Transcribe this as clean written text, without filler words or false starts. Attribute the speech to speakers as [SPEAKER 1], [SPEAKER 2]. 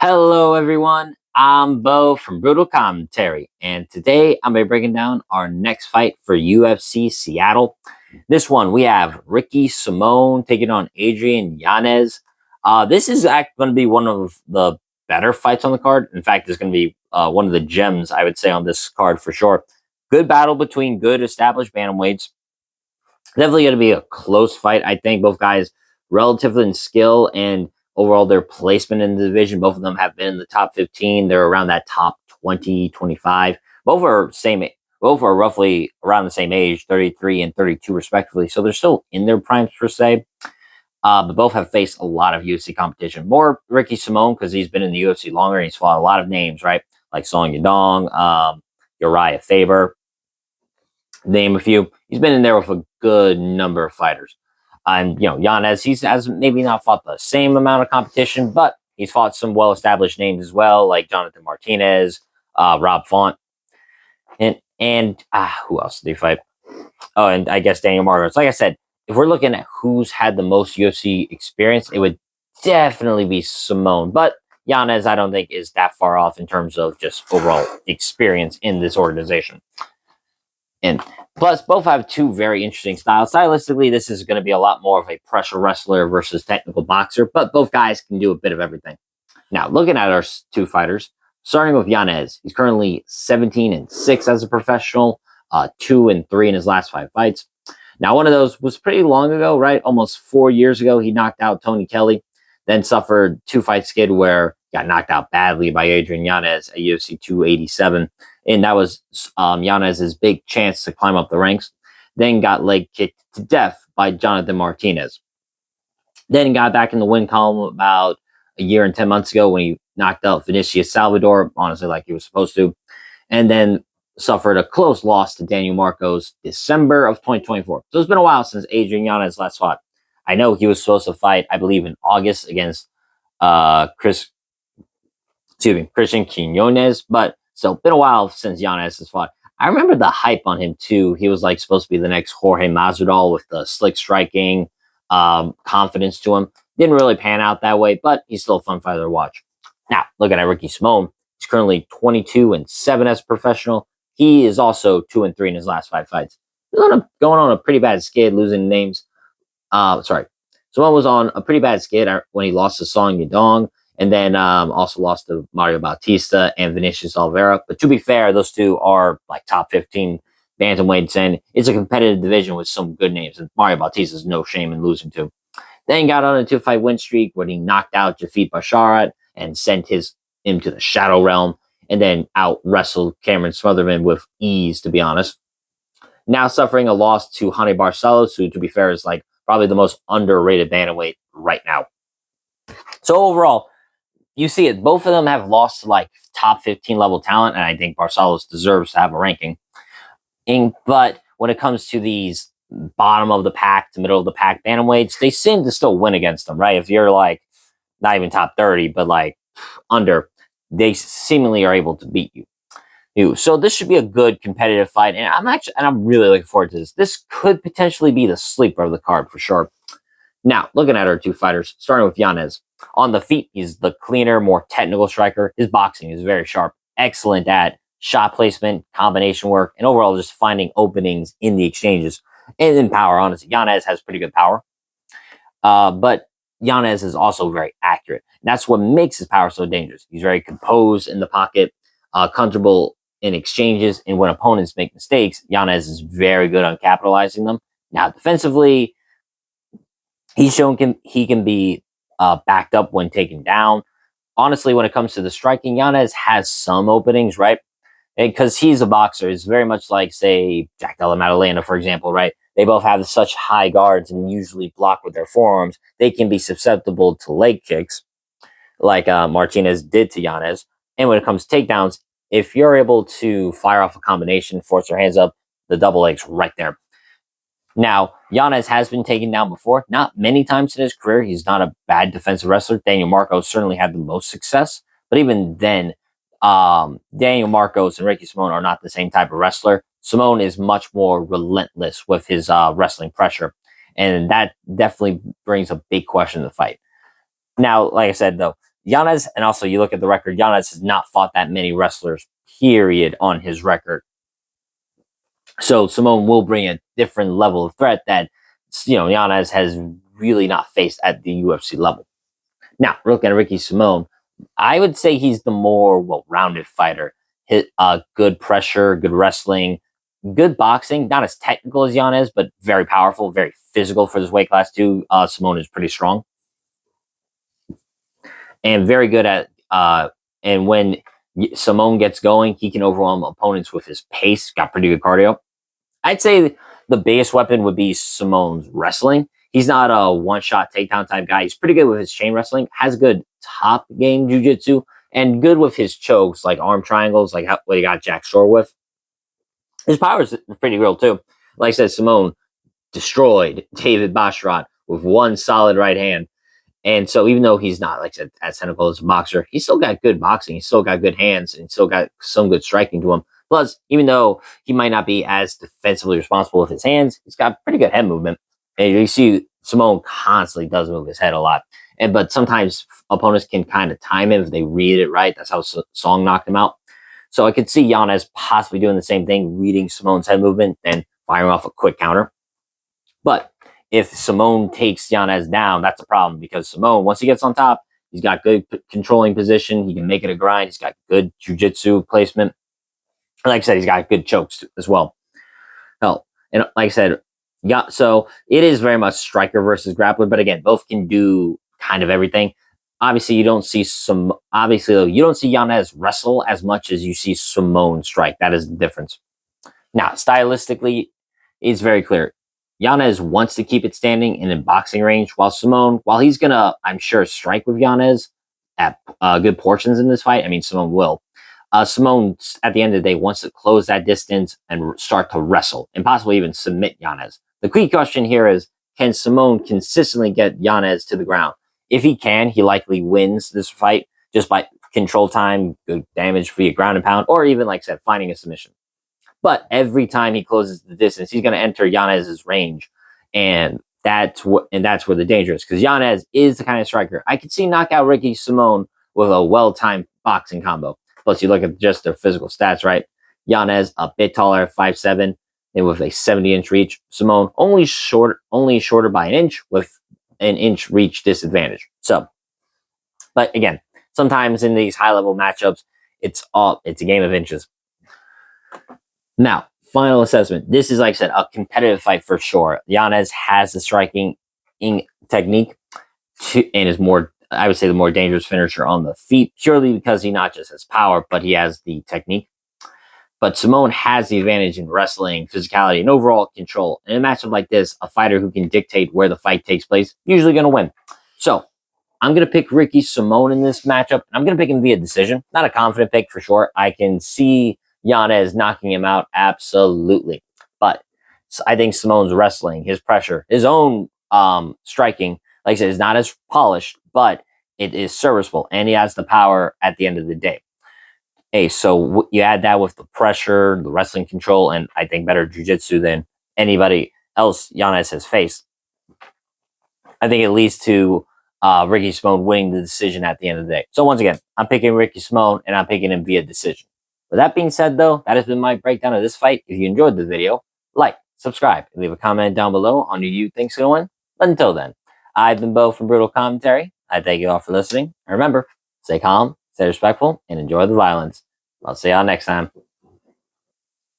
[SPEAKER 1] Hello, everyone. I'm Bo from Brutal Commentary, and today I'm going to be breaking down our next fight for UFC Seattle. This one, we have Ricky Simone taking on Adrian Yanez. This is going to be one of the better fights on the card. In fact, it's going to be one of the gems, I would say, on this card for sure. Good battle between good established bantamweights. Definitely going to be a close fight. I think both guys relatively in skill and overall their placement in the division. Both of them have been in the top 15. They're around that top 20, 25. Both are roughly around the same age, 33 and 32 respectively. So they're still in their primes per se. But both have faced a lot of UFC competition. More Ricky Simone because he's been in the UFC longer and he's fought a lot of names, right? Like Song Yadong, Uriah Faber, name a few. He's been in there with a good number of fighters. And, Yanez, he has maybe not fought the same amount of competition, but he's fought some well-established names as well, like Jonathan Martinez, Rob Font, and who else did he fight? Oh, and I guess Daniel Marcos. Like I said, if we're looking at who's had the most UFC experience, it would definitely be Simone. But Yanez, I don't think, is that far off in terms of just overall experience in this organization. And plus, both have two very interesting styles. Stylistically, this is going to be a lot more of a pressure wrestler versus technical boxer, but both guys can do a bit of everything. Now, looking at our two fighters, starting with Yanez, he's currently 17-6 as a professional, 2-3 in his last 5 fights. Now, one of those was pretty long ago, right? Almost 4 years ago, he knocked out Tony Kelly, then suffered 2-fight skid where he got knocked out badly by Adrian Yanez at UFC 287. And that was Yanez's big chance to climb up the ranks. Then got leg kicked to death by Jonathan Martinez. Then got back in the win column about a year and 10 months ago when he knocked out Vinicius Salvador, honestly, like he was supposed to. And then suffered a close loss to Daniel Marcos December of 2024. So it's been a while since Adrian Yanez last fought. I know he was supposed to fight, I believe, in August against Christian Quinones, but still been a while since Yanez has fought. I remember the hype on him too. He was like supposed to be the next Jorge Masvidal with the slick striking, confidence to him. Didn't really pan out that way, but he's still a fun fighter to watch. Now, looking at Ricky Simone, he's currently 22-7 as a professional. He is also 2-3 in his last 5 fights. He's going on a pretty bad skid, losing names. Simone was on a pretty bad skid when he lost to Song Yadong. And then also lost to Mario Bautista and Vinicius Oliveira. But to be fair, those two are like top 15 bantamweights, and it's a competitive division with some good names. And Mario Bautista is no shame in losing to. Then got on a 2-fight win streak when he knocked out Jafit Basharat and sent him to the shadow realm, and then out wrestled Cameron Smotherman with ease, to be honest. Now suffering a loss to Hany Barcelos, who, to be fair, is like probably the most underrated bantamweight right now. So overall, you see it. Both of them have lost to like top 15 level talent, and I think Barcelos deserves to have a ranking. But when it comes to these bottom of the pack to middle of the pack bantamweights, they seem to still win against them, right? If you're like not even top 30, but like under, they seemingly are able to beat you. So this should be a good competitive fight, and I'm really looking forward to this. This could potentially be the sleeper of the card for sure. Now, looking at our two fighters, starting with Yanez. On the feet, he's the cleaner, more technical striker. His boxing is very sharp, excellent at shot placement, combination work, and overall just finding openings in the exchanges. And in power, honestly, Yanez has pretty good power. But Yanez is also very accurate. And that's what makes his power so dangerous. He's very composed in the pocket, comfortable in exchanges, and when opponents make mistakes, Yanez is very good on capitalizing them. Now, defensively, he's shown he can be backed up when taken down. Honestly, when it comes to the striking, Yanez has some openings, right? Because he's a boxer. It's very much like, say, Jack Della Maddalena, for example, right? They both have such high guards and usually block with their forearms. They can be susceptible to leg kicks, like Martinez did to Yanez. And when it comes to takedowns, if you're able to fire off a combination, force their hands up, the double leg's right there. Now, Yanez has been taken down before, not many times in his career. He's not a bad defensive wrestler. Daniel Marcos certainly had the most success, but even then, Daniel Marcos and Ricky Simone are not the same type of wrestler. Simone is much more relentless with his wrestling pressure, and that definitely brings a big question to the fight. Now, like I said, though, Yanez, and also you look at the record, Yanez has not fought that many wrestlers, period, on his record. So Simone will bring a different level of threat that, Yanez has really not faced at the UFC level. Now, looking at Ricky Simone, I would say he's the more well-rounded fighter. Hit good pressure, good wrestling, good boxing. Not as technical as Yanez, but very powerful, very physical for this weight class too. Simone is pretty strong and very good at. And when Simone gets going, he can overwhelm opponents with his pace. Got pretty good cardio. I'd say the biggest weapon would be Simone's wrestling. He's not a one-shot takedown type guy. He's pretty good with his chain wrestling, has good top game jiu-jitsu, and good with his chokes, like arm triangles, like what he got Jack Shore with. His power is pretty real, too. Like I said, Simone destroyed David Bashrat with one solid right hand. And so even though he's not, like I said, as technical as a boxer, he's still got good boxing. He's still got good hands and still got some good striking to him. Plus, even though he might not be as defensively responsible with his hands, he's got pretty good head movement. And you see Simone constantly does move his head a lot. But sometimes opponents can kind of time him if they read it right. That's how Song knocked him out. So I could see Yanez possibly doing the same thing, reading Simone's head movement and firing off a quick counter. But if Simone takes Yanez down, that's a problem because Simone, once he gets on top, he's got good controlling position. He can make it a grind. He's got good jiu-jitsu placement. Like I said, he's got good chokes as well. Hell, and like I said, yeah, so it is very much striker versus grappler, but again, both can do kind of everything. Obviously, you don't see Yanez wrestle as much as you see Simone strike. That is the difference. Now, stylistically, it's very clear. Yanez wants to keep it standing and in boxing range, while Simone, while he's gonna, I'm sure, strike with Yanez at good portions in this fight. I mean, Simone will. Simone, at the end of the day, wants to close that distance and start to wrestle and possibly even submit Yanez. The key question here is, can Simone consistently get Yanez to the ground? If he can, he likely wins this fight just by control time, good damage via ground and pound, or even, like I said, finding a submission. But every time he closes the distance, he's going to enter Yanez's range. And that's where the danger is, because Yanez is the kind of striker I could see knock out Ricky Simone with a well-timed boxing combo. Plus, you look at just their physical stats, right? Yanez a bit taller, 5'7", and with a 70-inch reach. Simone only shorter by an inch with an inch reach disadvantage. So, but again, sometimes in these high-level matchups, it's a game of inches. Now, final assessment. This is, like I said, a competitive fight for sure. Yanez has the striking technique and is more, I would say, the more dangerous finisher on the feet, purely because he not just has power, but he has the technique. But Simone has the advantage in wrestling, physicality, and overall control. In a matchup like this, a fighter who can dictate where the fight takes place, usually going to win. So, I'm going to pick Ricky Simone in this matchup. I'm going to pick him via decision. Not a confident pick for sure. I can see Yanez knocking him out, absolutely. But I think Simone's wrestling, his pressure, his own striking, like I said, is not as polished, but it is serviceable, and he has the power at the end of the day. Hey, so you add that with the pressure, the wrestling control, and I think better jiu-jitsu than anybody else Yanez has faced. I think it leads to Ricky Simone winning the decision at the end of the day. So once again, I'm picking Ricky Simone, and I'm picking him via decision. With that being said, though, that has been my breakdown of this fight. If you enjoyed the video, like, subscribe, and leave a comment down below on who you think's going to win. But until then, I've been Bo from Brutal Commentary. I thank you all for listening. And remember, stay calm, stay respectful, and enjoy the violence. I'll see y'all next time.